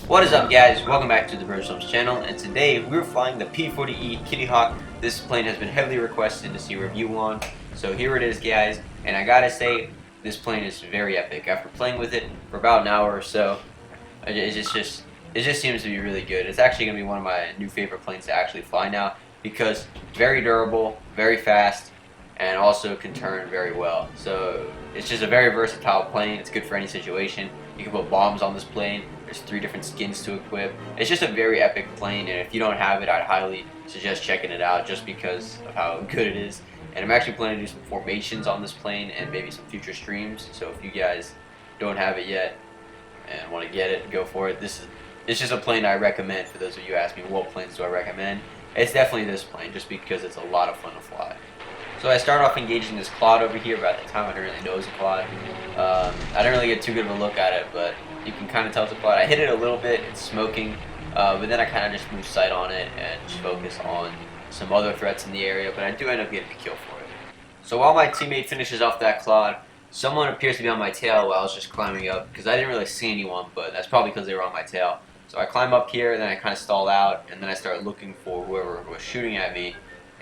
What is up, guys? Welcome back to the British Films channel, and today we're flying the P-40E Kitty Hawk. This plane has been heavily requested to see a review on, so here it is, guys. And I gotta say, this plane is very epic. After playing with it for about an hour or so, it just seems to be really good. It's actually gonna be one of my new favorite planes to actually fly now because very durable, very fast, and also can turn very well. So it's just a very versatile plane. It's good for any situation. You can put bombs on this plane. There's 3 different skins to equip. It's just a very epic plane, and if you don't have it, I'd highly suggest checking it out just because of how good it is. And I'm actually planning to do some formations on this plane and maybe some future streams. So if you guys don't have it yet and want to get it, go for it. It's just a plane I recommend. For those of you who ask me what planes do I recommend, it's definitely this plane just because it's a lot of fun to fly. So I started off engaging this Claude over here, but at the time I didn't really know it was a Claude. I didn't really get too good of a look at it, but you can kind of tell it's a Claude. I hit it a little bit, it's smoking, but then I kind of just moved sight on it and just focus on some other threats in the area, but I do end up getting a kill for it. So while my teammate finishes off that Claude, someone appears to be on my tail while I was just climbing up, because I didn't really see anyone, but that's probably because they were on my tail. So I climb up here, then I kind of stall out, and then I start looking for whoever was shooting at me.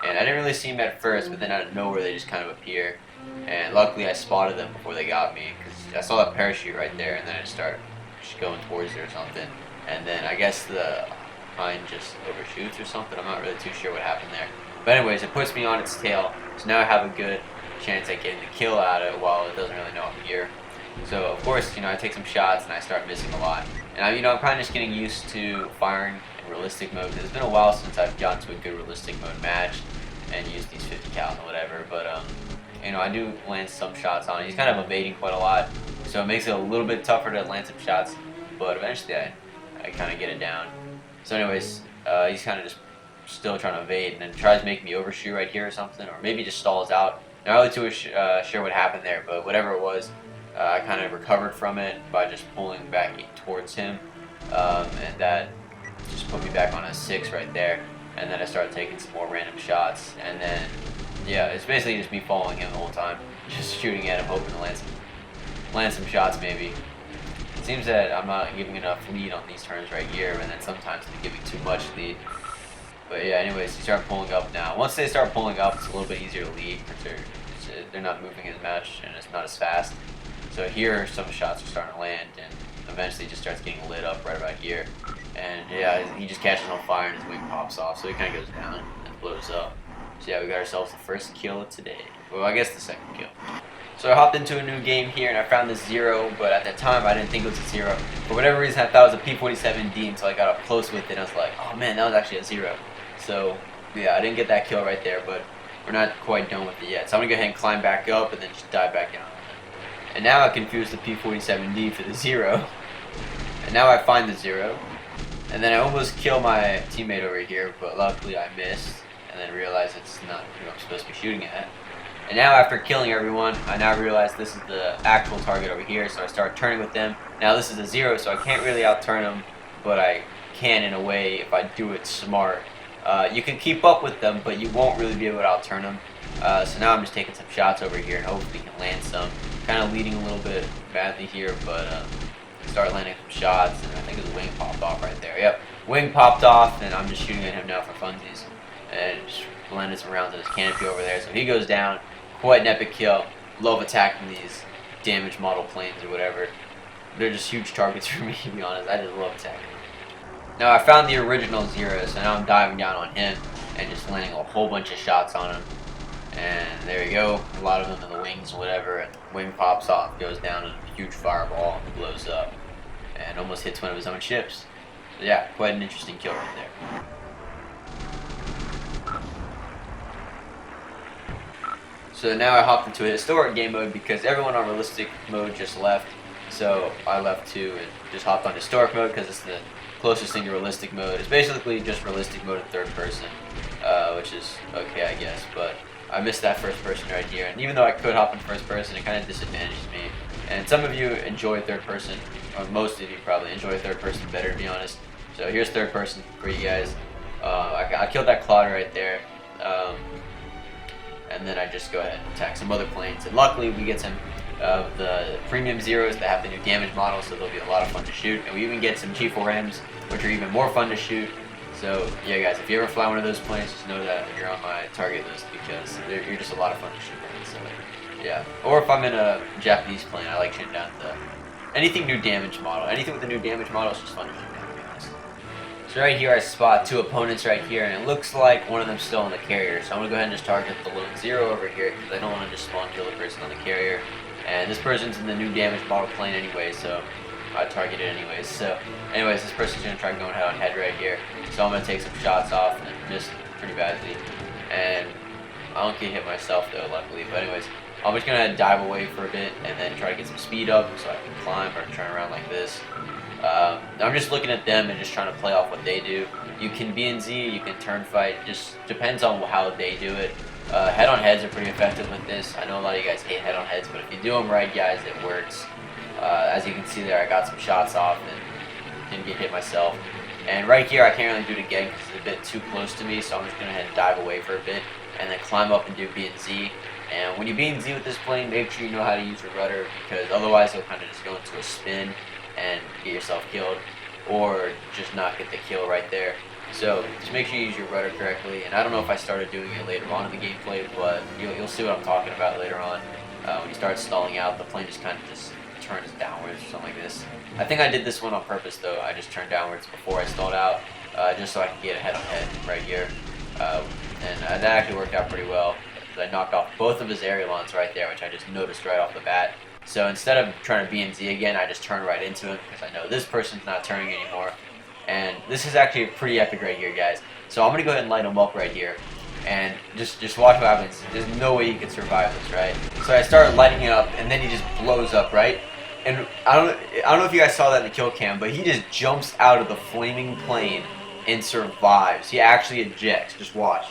And I didn't really see them at first, but then out of nowhere they just kind of appear. And luckily I spotted them before they got me, because I saw that parachute right there, and then I just started going towards it or something. And then I guess the mine just overshoots or something. I'm not really too sure what happened there. But anyways, it puts me on its tail, so now I have a good chance at getting the kill out of it while it doesn't really know I'm here. So of course, I take some shots and I start missing a lot. And I'm kind of just getting used to firing in realistic mode. It's been a while since I've gotten to a good realistic mode match and used these 50 cal and whatever. But I do land some shots on it. He's kind of evading quite a lot, so it makes it a little bit tougher to land some shots. But eventually, I kind of get it down. So anyways, he's kind of just still trying to evade, and then tries to make me overshoot right here or something, or maybe just stalls out. Not really too sure what happened there, but whatever it was, I kind of recovered from it by just pulling back towards him, and that just put me back on a 6 right there. And then I started taking some more random shots, and then yeah, it's basically just me following him the whole time, just shooting at him, hoping to land some shots maybe. It seems that I'm not giving enough lead on these turns right here, and then sometimes I'm giving too much lead. But yeah, anyways, you start pulling up now. Once they start pulling up, it's a little bit easier to lead because they're not moving as much and it's not as fast. So here, some shots are starting to land, and eventually it just starts getting lit up right about here. And yeah, he just catches on fire and his wing pops off, so he kind of goes down and blows up. So yeah, we got ourselves the first kill of today. Well, I guess the second kill. So I hopped into a new game here and I found this 0, but at the time I didn't think it was a 0. For whatever reason, I thought it was a P-40E until I got up close with it and I was like, oh man, that was actually a 0. So yeah, I didn't get that kill right there, but we're not quite done with it yet. So I'm going to go ahead and climb back up and then just dive back down. And now I confused the P-40E for the 0. And now I find the 0. And then I almost kill my teammate over here, but luckily I missed, and then realized it's not who I'm supposed to be shooting at. And now after killing everyone, I now realize this is the actual target over here, so I start turning with them. Now this is a 0, so I can't really out-turn them, but I can in a way if I do it smart. You can keep up with them, but you won't really be able to out-turn them. So now I'm just taking some shots over here and hopefully can land some. Kind of leading a little bit badly here, but start landing some shots, and I think his wing popped off right there. Yep, wing popped off, and I'm just shooting at him now for funsies. And just landed some rounds in his canopy over there, so he goes down. Quite an epic kill. Love attacking these damaged model planes or whatever. They're just huge targets for me, to be honest. I just love attacking them. Now I found the original 0, so now I'm diving down on him and just landing a whole bunch of shots on him. And there you go, a lot of them in the wings or whatever, and wing pops off, goes down in a huge fireball, blows up, and almost hits one of his own ships. So yeah, quite an interesting kill right there. So now I hopped into a historic game mode because everyone on realistic mode just left, so I left too and just hopped on historic mode because it's the closest thing to realistic mode. It's basically just realistic mode in third person, which is okay I guess, but I missed that first person right here, and even though I could hop in first person, it kind of disadvantages me. And some of you enjoy third person, or most of you probably enjoy third person better, to be honest. So here's third person for you guys. I killed that Claude right there, and then I just go ahead and attack some other planes. And luckily we get some of the premium zeros that have the new damage model, so they'll be a lot of fun to shoot. And we even get some G4Ms, which are even more fun to shoot. So yeah, guys, if you ever fly one of those planes, just know that you're on my target list because you're just a lot of fun to shoot. So yeah, or if I'm in a Japanese plane, I like shooting down anything new damage model. Anything with the new damage model is just fun to shoot down, to be honest. So right here I spot two opponents right here, and it looks like one of them's still on the carrier. So I'm gonna go ahead and just target the lone zero over here because I don't want to just spawn kill the person on the carrier. And this person's in the new damage model plane anyway, so I target it anyways. So anyways, this person's gonna try going head on head right here. So I'm gonna take some shots off and miss pretty badly. And I don't get hit myself though, luckily. But anyways, I'm just gonna dive away for a bit and then try to get some speed up so I can climb or turn around like this. I'm just looking at them and just trying to play off what they do. You can B and Z, you can turn fight, just depends on how they do it. Head on heads are pretty effective with this. I know a lot of you guys hate head on heads, but if you do them right, guys, it works. As you can see there, I got some shots off and didn't get hit myself. And right here, I can't really do it again because it's a bit too close to me, so I'm just going to head and dive away for a bit and then climb up and do B and Z. And when you B and Z with this plane, make sure you know how to use your rudder because otherwise you'll kind of just go into a spin and get yourself killed or just not get the kill right there. So just make sure you use your rudder correctly. And I don't know if I started doing it later on in the gameplay, but you'll see what I'm talking about later on. When you start stalling out, the plane just kind of just turns downwards or something like this. I think I did this one on purpose though. I just turned downwards before I stalled out just so I could get a head on head right here. And that actually worked out pretty well. I knocked off both of his ailerons right there, which I just noticed right off the bat. So instead of trying to B and Z again, I just turned right into him because I know this person's not turning anymore. And this is actually pretty epic right here, guys. So I'm going to go ahead and light him up right here. And just watch what happens. There's no way you can survive this, right? So I start lighting it up, and then he just blows up, right? And I don't know if you guys saw that in the kill cam, but he just jumps out of the flaming plane and survives. He actually ejects. Just watch.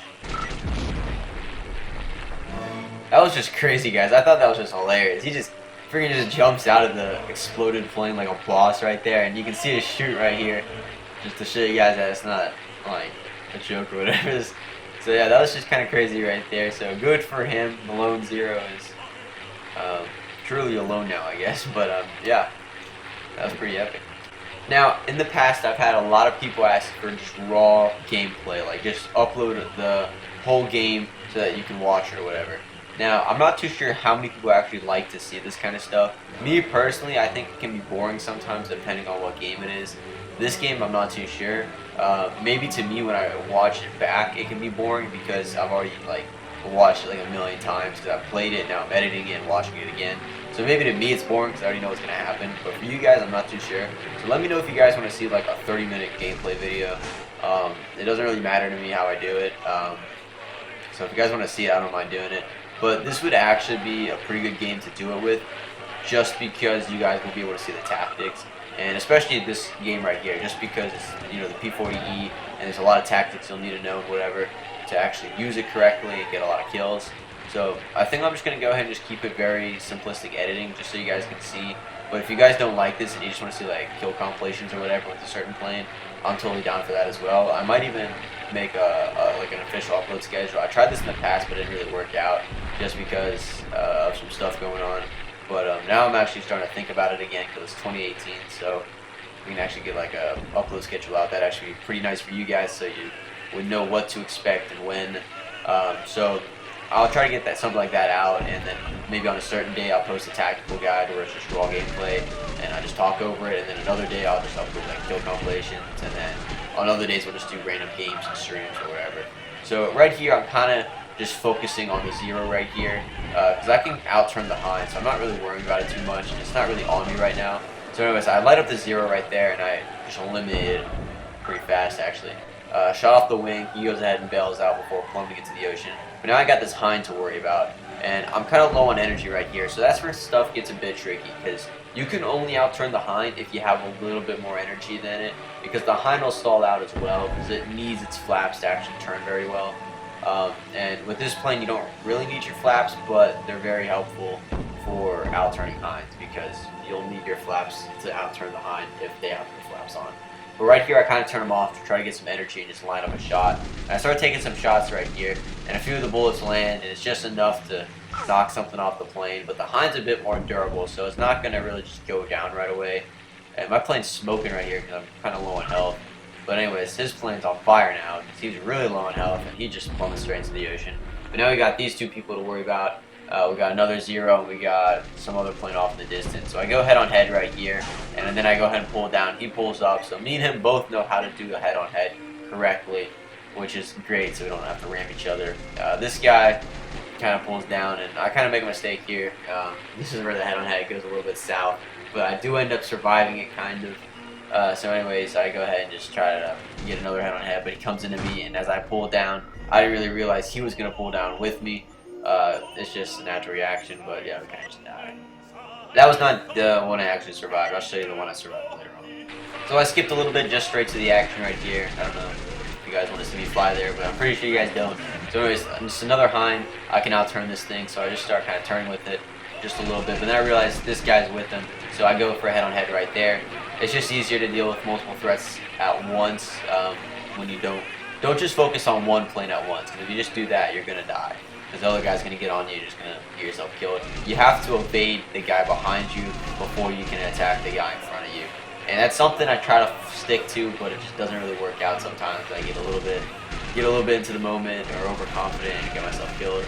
That was just crazy, guys. I thought that was just hilarious. He just freaking just jumps out of the exploded plane like a boss right there, and you can see his chute right here, just to show you guys that it's not like a joke or whatever. So yeah, that was just kind of crazy right there. So good for him. The lone zero is truly alone now, I guess. But yeah, that was pretty epic. Now, in the past, I've had a lot of people ask for just raw gameplay, like just upload the whole game so that you can watch it or whatever. Now, I'm not too sure how many people actually like to see this kind of stuff. Me personally, I think it can be boring sometimes depending on what game it is. This game, I'm not too sure. Maybe to me, when I watch it back, it can be boring because I've already like watched it like a million times because I've played it, now I'm editing it and watching it again. So maybe to me it's boring because I already know what's going to happen. But for you guys, I'm not too sure. So let me know if you guys want to see like a 30-minute gameplay video. It doesn't really matter to me how I do it. So if you guys want to see it, I don't mind doing it. But this would actually be a pretty good game to do it with, just because you guys will be able to see the tactics, and especially this game right here, just because it's, you know, the P-40E, and there's a lot of tactics you'll need to know and whatever to actually use it correctly and get a lot of kills. So I think I'm just going to go ahead and just keep it very simplistic editing, just so you guys can see. But if you guys don't like this and you just want to see like kill compilations or whatever with a certain plane, I'm totally down for that as well. I might even make like an official upload schedule. I tried this in the past, but it didn't really work out just because of some stuff going on. But now I'm actually starting to think about it again because it's 2018, so we can actually get like a upload schedule out. That'd actually be pretty nice for you guys, so you would know what to expect and when. So I'll try to get something like that out, and then maybe on a certain day I'll post a tactical guide where it's just raw gameplay and I just talk over it, and then another day I'll just upload like kill compilations, and then on other days we'll just do random games and streams or whatever. So right here I'm kind of just focusing on the zero right here because I can out-turn the hind, so I'm not really worrying about it too much. It's not really on me right now. So anyways, I light up the zero right there and I just eliminated it pretty fast actually. Shot off the wing, he goes ahead and bails out before plummeting into the ocean. But now I got this hind to worry about, and I'm kind of low on energy right here, so that's where stuff gets a bit tricky, because you can only outturn the hind if you have a little bit more energy than it, because the hind will stall out as well, because it needs its flaps to actually turn very well. And with this plane, you don't really need your flaps, but they're very helpful for outturning hinds, because you'll need your flaps to outturn the hind if they have the flaps on. But right here, I kind of turn them off to try to get some energy and just line up a shot. And I start taking some shots right here, and a few of the bullets land, and it's just enough to knock something off the plane, but the Hind's a bit more durable, so it's not going to really just go down right away. And my plane's smoking right here because I'm kind of low on health. But anyways, his plane's on fire now because he was really low on health and he just plummeted straight into the ocean. But now we got these two people to worry about. We got another Zero and we got some other plane off in the distance. So I go head on head right here, and then I go ahead and pull down. He pulls up, so me and him both know how to do a head on head correctly, which is great, so we don't have to ram each other. This guy kind of pulls down, and I kind of make a mistake here. This is where the head on head goes a little bit south, but I do end up surviving it kind of. So anyways, I go ahead and just try to get another head on head, but he comes into me, and as I pull down, I didn't really realize he was going to pull down with me. It's just a natural reaction, but yeah, we kind of just died. That was not the one I actually survived. I'll show you the one I survived later on. So I skipped a little bit just straight to the action right here. I don't know if you guys want to see me fly there, but I'm pretty sure you guys don't. So anyways, just another Hind. I can outturn this thing, so I just start kind of turning with it just a little bit. But then I realized this guy's with him, so I go for a head-on-head right there. It's just easier to deal with multiple threats at once when you don't just focus on one plane at once. Because if you just do that, you're gonna die. Because the other guy's going to get on you, you're just going to get yourself killed. You have to evade the guy behind you before you can attack the guy in front of you. And that's something I try to stick to, but it just doesn't really work out sometimes. I get a little bit into the moment or overconfident and get myself killed.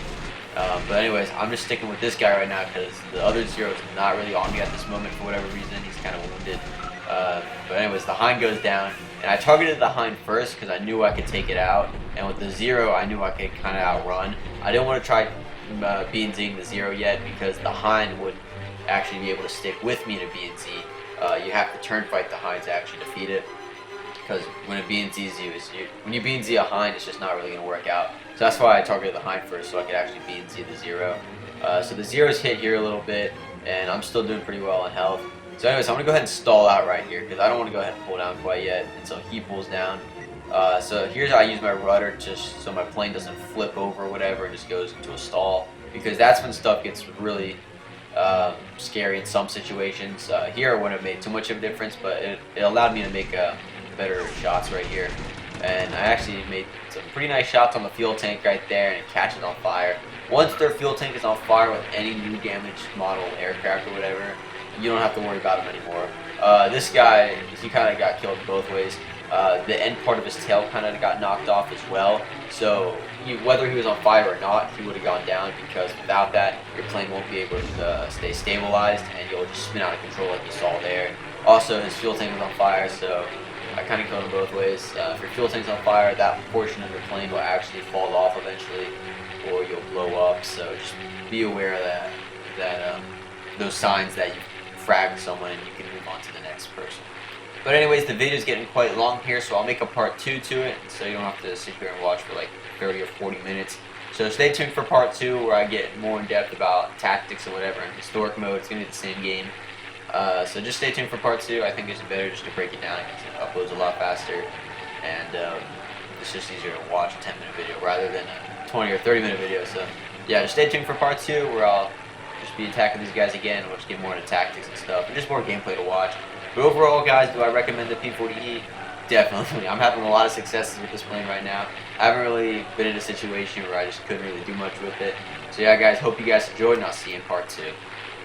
But anyways, I'm just sticking with this guy right now because the other Zero is not really on me at this moment for whatever reason. He's kind of wounded. But anyways, the Hind goes down, and I targeted the Hind first because I knew I could take it out, and with the Zero, I knew I could kind of outrun. I didn't want to try B&Zing the Zero yet because the Hind would actually be able to stick with me to B&Z. You have to turn fight the Hind to actually defeat it, because when it B&Z's you, when you B&Z a Hind, it's just not really going to work out. So that's why I targeted the Hind first, so I could actually B&Z the Zero. So the Zero's hit here a little bit, and I'm still doing pretty well on health. So anyways, I'm going to go ahead and stall out right here because I don't want to go ahead and pull down quite yet until he pulls down. So here's how I use my rudder just so my plane doesn't flip over or whatever and just goes into a stall, because that's when stuff gets really scary in some situations. Here it wouldn't have made too much of a difference, but it allowed me to make better shots right here. And I actually made some pretty nice shots on the fuel tank right there, and it catches on fire. Once their fuel tank is on fire with any new damaged model aircraft or whatever, you don't have to worry about him anymore. This guy, he kind of got killed both ways. The end part of his tail kind of got knocked off as well. So whether he was on fire or not, he would have gone down, because without that, your plane won't be able to stay stabilized, and you'll just spin out of control like you saw there. Also, his fuel tank was on fire, so I kind of killed him both ways. If your fuel tank's on fire, that portion of your plane will actually fall off eventually, or you'll blow up. So just be aware of that those signs that you frag someone and you can move on to the next person. But anyways, the video is getting quite long here, so I'll make a part 2 to it, so you don't have to sit here and watch for like 30 or 40 minutes. So stay tuned for part 2, where I get more in depth about tactics or whatever. In historic mode, it's going to be the same game. So just stay tuned for part 2. I think it's better just to break it down because it uploads a lot faster, and it's just easier to watch a 10-minute video rather than a 20 or 30-minute video. So yeah, just stay tuned for part 2, where I'll just be attacking these guys again. We'll just get more into tactics and stuff, and just more gameplay to watch. But overall, guys, do I recommend the P-40E? Definitely. I'm having a lot of successes with this plane right now. I haven't really been in a situation where I just couldn't really do much with it. So yeah, guys, hope you guys enjoyed, and I'll see you in part 2.